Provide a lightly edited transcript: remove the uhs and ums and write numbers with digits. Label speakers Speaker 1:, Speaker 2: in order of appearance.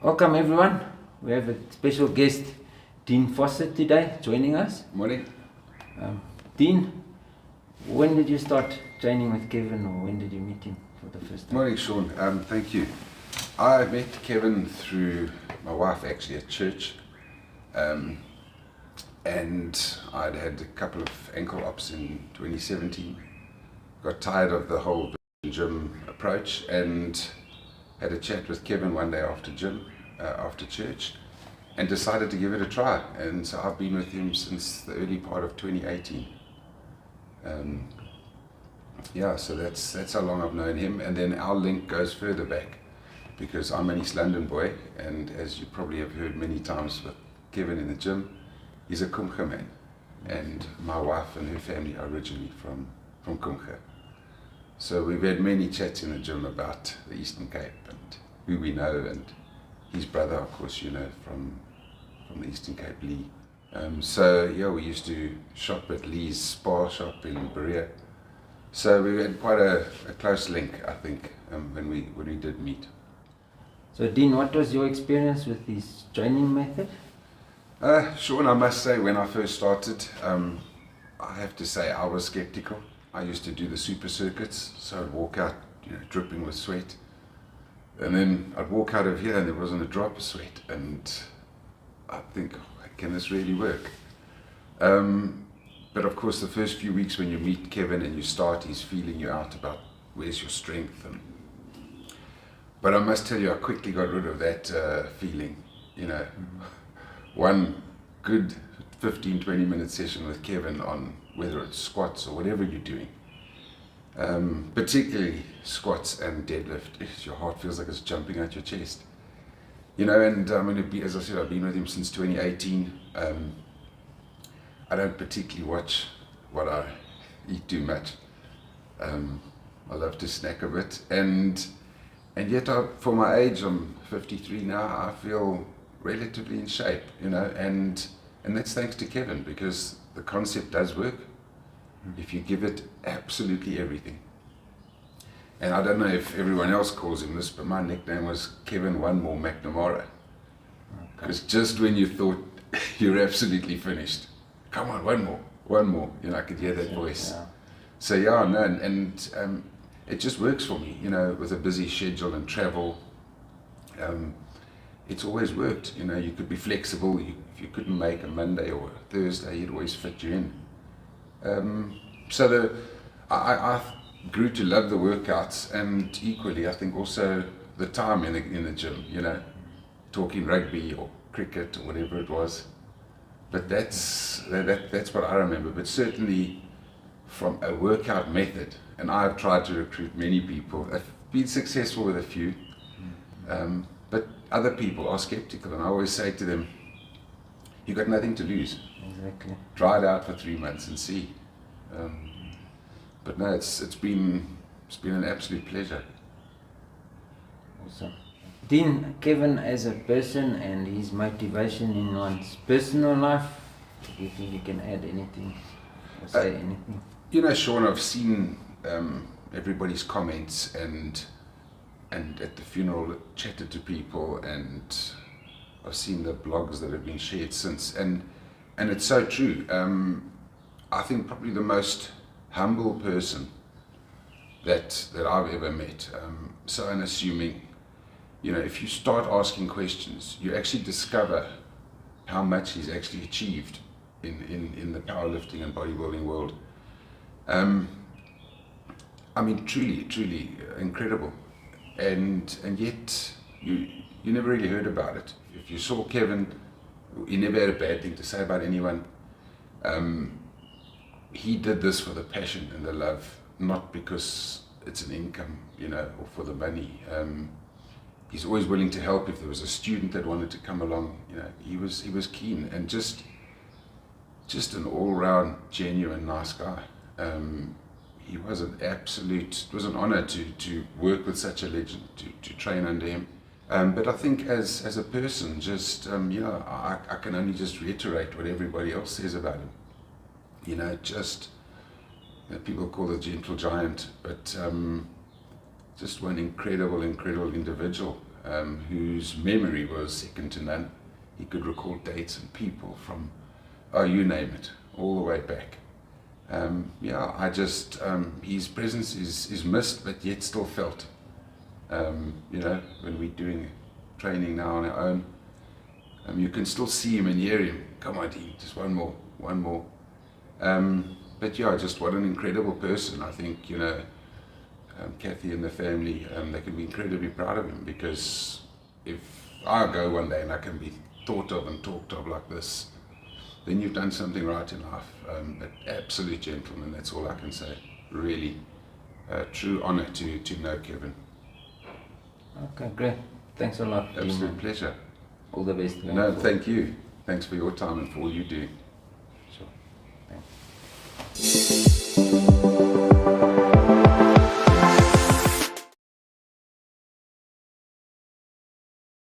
Speaker 1: Welcome everyone. We have a special guest, Dean Fossett, today joining us.
Speaker 2: Morning.
Speaker 1: Dean, when did you start training with Kevin, or when did you meet him for the first time?
Speaker 2: Morning, Sean. Thank you. I met Kevin through my wife, actually, at church. And I'd had a couple of ankle ops in 2017. Got tired of the whole gym approach and had a chat with Kevin one day after church, and decided to give it a try. And so I've been with him since the early part of 2018. Yeah, so that's how long I've known him, and then our link goes further back because I'm an East London boy, and as you probably have heard many times with Kevin in the gym, he's a Kumcha man, and my wife and her family are originally from Kumcha. So we've had many chats in the gym about the Eastern Cape and who we know, and his brother, of course, you know, from the Eastern Cape, Lee. So yeah, we used to shop at Lee's Spa shop in Berea. So we had quite a close link, I think, when we did meet.
Speaker 1: So Dean, what was your experience with this training method?
Speaker 2: Sean, I must say, when I first started, I have to say I was skeptical. I used to do the super circuits, so I'd walk out, you know, dripping with sweat, and then I'd walk out of here and there wasn't a drop of sweat, and I'd think, oh, can this really work? But of course, the first few weeks when you meet Kevin and you start, he's feeling you out about where's your strength. But I must tell you, I quickly got rid of that feeling. You know, one good 15-20 minute session with Kevin on whether it's squats or whatever you're doing, particularly squats and deadlift, your heart feels like it's jumping out your chest. You know, and I'm going to be, as I said, I've been with him since 2018. I don't particularly watch what I eat too much. I love to snack a bit, and yet for my age, I'm 53 now, I feel relatively in shape, you know, and that's thanks to Kevin, because the concept does work if you give it absolutely everything. And I don't know if everyone else calls him this, but my nickname was Kevin One More McNamara, because just when you thought you're absolutely finished, come on, one more, you know, I could hear that voice.
Speaker 1: Yeah.
Speaker 2: So yeah, no, and it just works for me, you know, with a busy schedule and travel. It's always worked, you know. You could be flexible. If you couldn't make a Monday or a Thursday, you'd always fit you in. So I grew to love the workouts, and equally, I think also the time in the gym, you know, talking rugby or cricket or whatever it was. But that's what I remember. But certainly from a workout method, and I've tried to recruit many people. I've been successful with a few, but other people are skeptical, and I always say to them, you've got nothing to lose.
Speaker 1: Exactly.
Speaker 2: Try it out for 3 months and see. But no, it's been an absolute pleasure.
Speaker 1: Awesome. Dean, Kevin as a person and his motivation in one's personal life, do you think you can add anything or say anything?
Speaker 2: You know, Sean, I've seen everybody's comments, and at the funeral chatted to people, and I've seen the blogs that have been shared since, and it's so true. I think probably the most humble person that I've ever met, so unassuming. You know, if you start asking questions, you actually discover how much he's actually achieved in the powerlifting and bodybuilding world. I mean, truly incredible. And yet you never really heard about it. If you saw Kevin, he never had a bad thing to say about anyone. He did this for the passion and the love, not because it's an income, you know, or for the money. He's always willing to help. If there was a student that wanted to come along, you know, he was keen, and just an all-round genuine nice guy. He was an absolute, it was an honor to work with such a legend, to train under him. But I think as a person, just, you know, I can only just reiterate what everybody else says about him. You know, just, you know, people call the gentle giant, but just one incredible individual. whose memory was second to none. He could recall dates and people from, oh, you name it, all the way back. Yeah, I just, his presence is missed, but yet still felt. You know, when we're doing training now on our own, you can still see him and hear him. Come on, Dean, just one more, one more. But yeah, just what an incredible person. I think, you know, Kathy and the family, they can be incredibly proud of him, because if I go one day and I can be thought of and talked of like this, then you've done something right in life. An absolute gentleman, that's all I can say. Really, true honor to know Kevin.
Speaker 1: Okay, great. Thanks a lot.
Speaker 2: Absolute pleasure.
Speaker 1: All the best.
Speaker 2: No, thank you. Thanks for your time and for all you do.